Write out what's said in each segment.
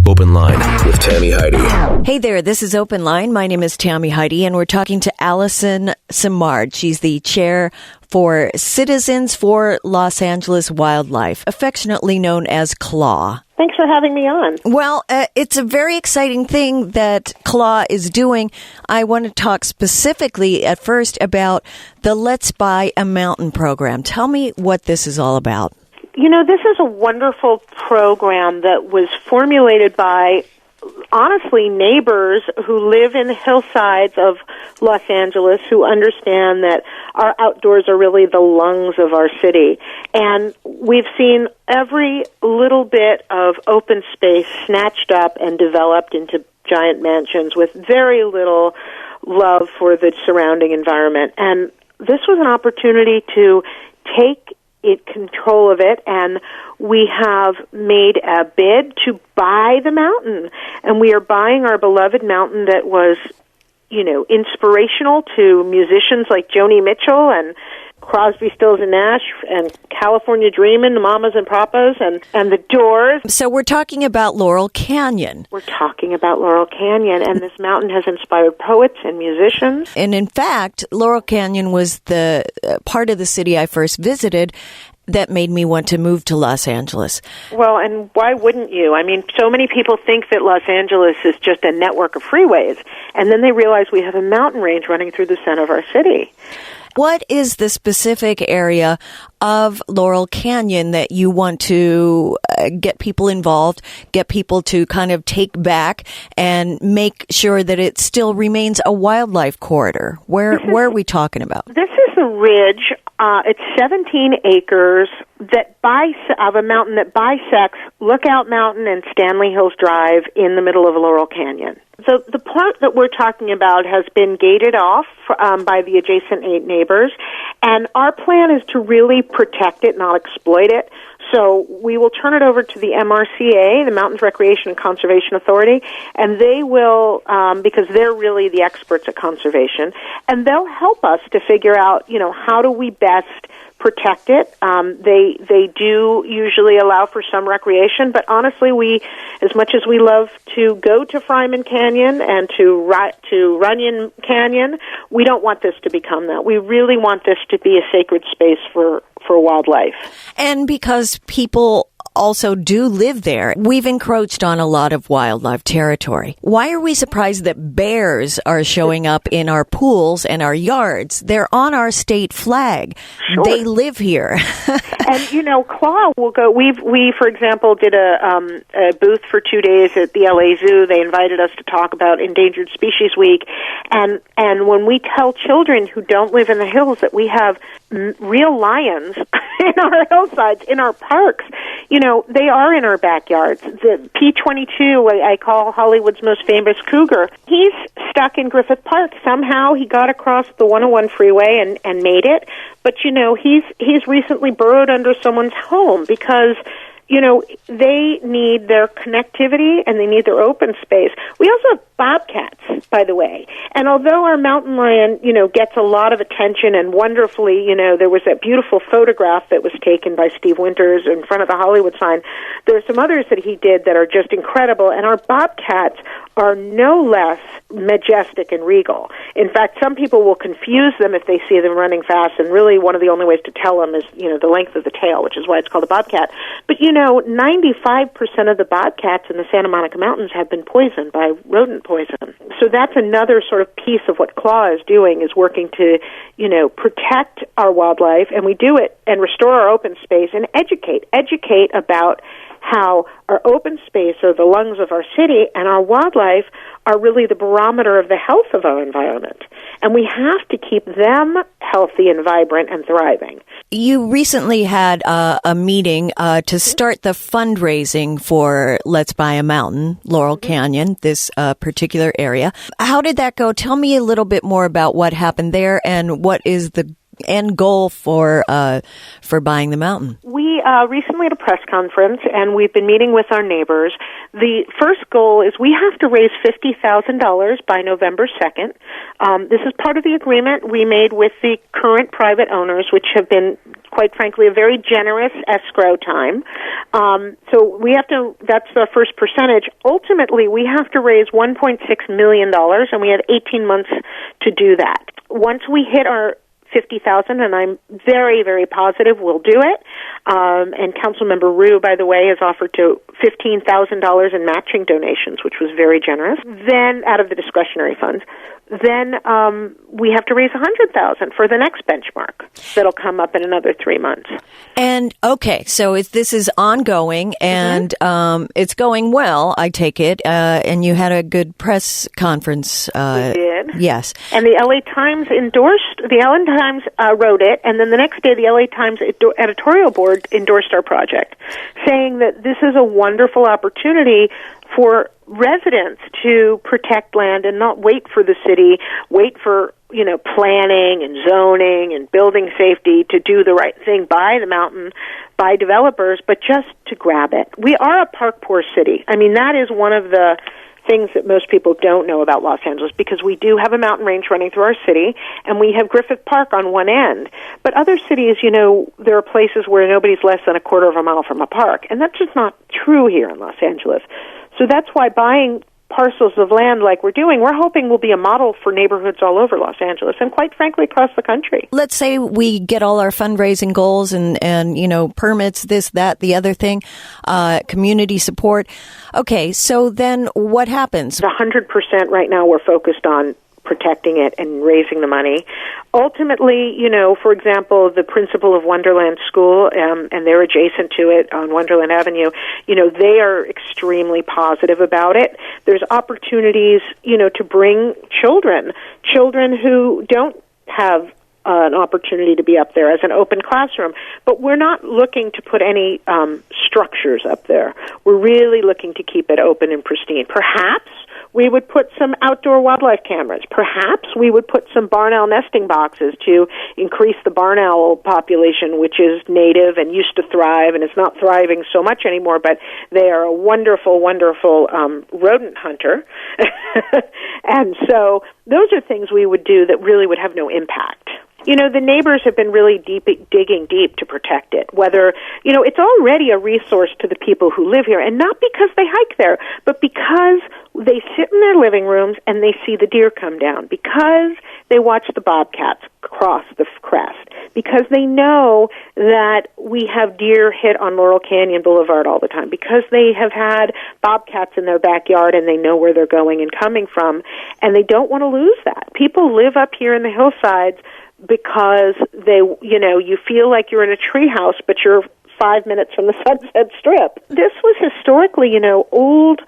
Open Line with Tammy Heidi. Hey there, this is Open Line. My name is Tammy Heidi, and we're talking to Allison Simard. She's the chair for Citizens for Los Angeles Wildlife, affectionately known as CLAW. Thanks for having me on. Well, it's a very exciting thing that CLAW is doing. I want to talk specifically at first about the Let's Buy a Mountain program. Tell me what this is all about. You know, this is a wonderful program that was formulated by, honestly, neighbors who live in the hillsides of Los Angeles who understand that our outdoors are really the lungs of our city. And we've seen every little bit of open space snatched up and developed into giant mansions with very little love for the surrounding environment. And this was an opportunity to take control of it, and we have made a bid to buy the mountain, and we are buying our beloved mountain that was, you know, inspirational to musicians like Joni Mitchell and Crosby, Stills and Nash and California Dreamin', the Mamas and Papas and the Doors. So we're talking about Laurel Canyon. We're talking about Laurel Canyon, and this mountain has inspired poets and musicians. And in fact, Laurel Canyon was the part of the city I first visited that made me want to move to Los Angeles. Well, and why wouldn't you? I mean, so many people think that Los Angeles is just a network of freeways, and then they realize we have a mountain range running through the center of our city. What is the specific area of Laurel Canyon that you want to get people involved, get people to kind of take back and make sure that it still remains a wildlife corridor? Where are we talking about? This is a ridge. It's 17 acres of a mountain that bisects Lookout Mountain and Stanley Hills Drive in the middle of Laurel Canyon. So the part that we're talking about has been gated off by the adjacent 8 neighbors, and our plan is to really protect it, not exploit it. So we will turn it over to the MRCA, the Mountains Recreation and Conservation Authority, and they will, because they're really the experts at conservation, and they'll help us to figure out, you know, how do we best protect it. They do usually allow for some recreation, but honestly, as much as we love to go to Fryman Canyon and to Runyon Canyon, we don't want this to become that. We really want this to be a sacred space for wildlife. And because people also do live there, we've encroached on a lot of wildlife territory. Why are we surprised that bears are showing up in our pools and our yards? They're on our state flag. Sure. They live here. And, you know, CLAW will go. We, for example, did a booth for 2 days at the LA Zoo. They invited us to talk about Endangered Species Week. And when we tell children who don't live in the hills that we have real lions in our hillsides, in our parks, you know, they are in our backyards. The P-22, I call Hollywood's most famous cougar, he's stuck in Griffith Park. Somehow he got across the 101 freeway and made it. But, you know, he's recently burrowed under someone's home because, you know, they need their connectivity and they need their open space. We also have bobcats, by the way. And although our mountain lion, you know, gets a lot of attention and wonderfully, you know, there was that beautiful photograph that was taken by Steve Winters in front of the Hollywood sign. There are some others that he did that are just incredible. And our bobcats are no less majestic and regal. In fact, some people will confuse them if they see them running fast, and really one of the only ways to tell them is, you know, the length of the tail, which is why it's called a bobcat. But, you know, 95% of the bobcats in the Santa Monica Mountains have been poisoned by rodent poison. So that's another sort of piece of what CLAW is doing, is working to, you know, protect our wildlife, and we do it and restore our open space and educate about how our open space are the lungs of our city, and our wildlife are really the barometer of the health of our environment. And we have to keep them healthy and vibrant and thriving. You recently had a meeting to start the fundraising for Let's Buy a Mountain, Laurel Canyon, this particular area. How did that go? Tell me a little bit more about what happened there and what is the end goal for buying the mountain? We recently had a press conference, and we've been meeting with our neighbors. The first goal is we have to raise $50,000 by November 2nd. This is part of the agreement we made with the current private owners, which have been, quite frankly, a very generous escrow time. So we have to, that's the first percentage. Ultimately, we have to raise $1.6 million, and we have 18 months to do that. Once we hit our 50,000, and I'm very, very positive we'll do it. And Councilmember Rue, by the way, has offered to $15,000 in matching donations, which was very generous. Then, out of the discretionary funds, then we have to raise $100,000 for the next benchmark that'll come up in another 3 months. And okay, so this is ongoing, and it's going well, I take it. And you had a good press conference. We did. Yes. And the LA Times wrote it, and then the next day the LA Times editorial board endorsed our project, saying that this is a wonderful opportunity for residents to protect land and not wait for the city, wait for, planning and zoning and building safety to do the right thing by the mountain, by developers, but just to grab it. We are a park-poor city. I mean, that is one of the things that most people don't know about Los Angeles, because we do have a mountain range running through our city, and we have Griffith Park on one end. But other cities, there are places where nobody's less than a quarter of a mile from a park, and that's just not true here in Los Angeles. So that's why buying parcels of land like we're doing, we're hoping will be a model for neighborhoods all over Los Angeles and, quite frankly, across the country. Let's say we get all our fundraising goals and permits, this, that, the other thing, community support. Okay, so then what happens? 100% right now we're focused on protecting it and raising the money. Ultimately, for example, the principal of Wonderland School, and they're adjacent to it on Wonderland Avenue, they are extremely positive about it. There's opportunities, to bring children who don't have an opportunity to be up there as an open classroom. But we're not looking to put any structures up there. We're really looking to keep it open and pristine. Perhaps we would put some outdoor wildlife cameras. Perhaps we would put some barn owl nesting boxes to increase the barn owl population, which is native and used to thrive, and it's not thriving so much anymore, but they are a wonderful, wonderful rodent hunter. And so those are things we would do that really would have no impact. The neighbors have been really digging deep to protect it. Whether, it's already a resource to the people who live here, and not because they hike there, but because they sit in their living rooms and they see the deer come down, because they watch the bobcats cross the crest, because they know that we have deer hit on Laurel Canyon Boulevard all the time, because they have had bobcats in their backyard and they know where they're going and coming from, and they don't want to lose that. People live up here in the hillsides because they, you feel like you're in a treehouse, but you're 5 minutes from the Sunset Strip. This was historically, old.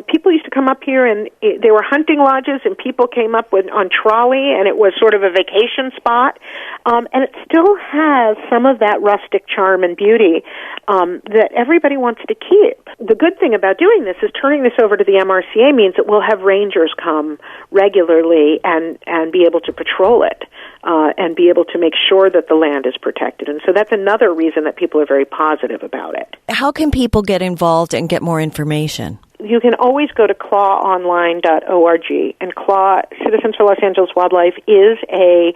People used to come up here, and there were hunting lodges, and people came up on trolley, and it was sort of a vacation spot. And it still has some of that rustic charm and beauty that everybody wants to keep. The good thing about doing this is turning this over to the MRCA means that we'll have rangers come regularly and be able to patrol it and be able to make sure that the land is protected. And so that's another reason that people are very positive about it. How can people get involved and get more information? You can always go to clawonline.org, and CLAW, Citizens for Los Angeles Wildlife, is a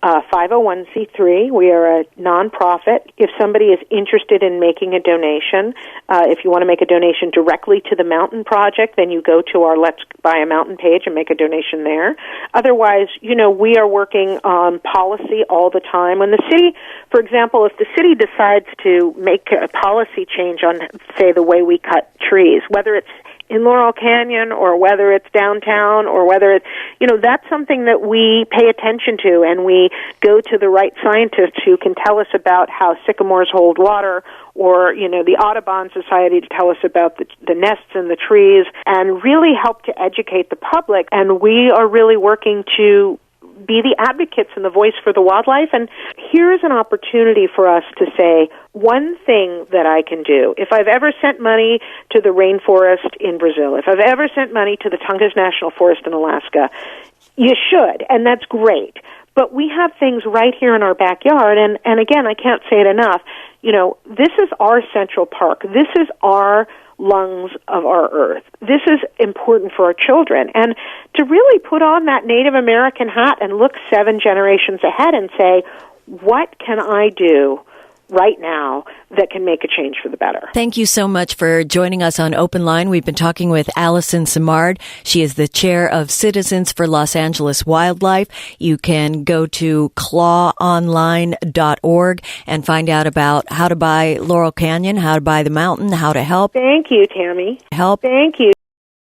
501c3. We are a nonprofit. If somebody is interested in making a donation, if you want to make a donation directly to the Mountain Project, then you go to our Let's Buy a Mountain page and make a donation there. Otherwise, we are working on policy all the time. When the city, for example, if the city decides to make a policy change on, say, the way we cut trees, whether it's in Laurel Canyon or whether it's downtown or whether it's, that's something that we pay attention to, and we go to the right scientists who can tell us about how sycamores hold water, or, the Audubon Society to tell us about the nests in the trees, and really help to educate the public. And we are really working to be the advocates and the voice for the wildlife. And here's an opportunity for us to say, one thing that I can do, if I've ever sent money to the rainforest in Brazil, if I've ever sent money to the Tongass National Forest in Alaska, you should, and that's great. But we have things right here in our backyard, and again, I can't say it enough. This is our Central Park. This is our lungs of our earth. This is important for our children. And to really put on that Native American hat and look 7 generations ahead and say, what can I do right now that can make a change for the better? Thank you so much for joining us on Open Line. We've been talking with Allison Simard. She is the chair of Citizens for Los Angeles Wildlife. You can go to clawonline.org and find out about how to buy Laurel Canyon, how to buy the mountain, how to help. Thank you, Tammy. Help. Thank you.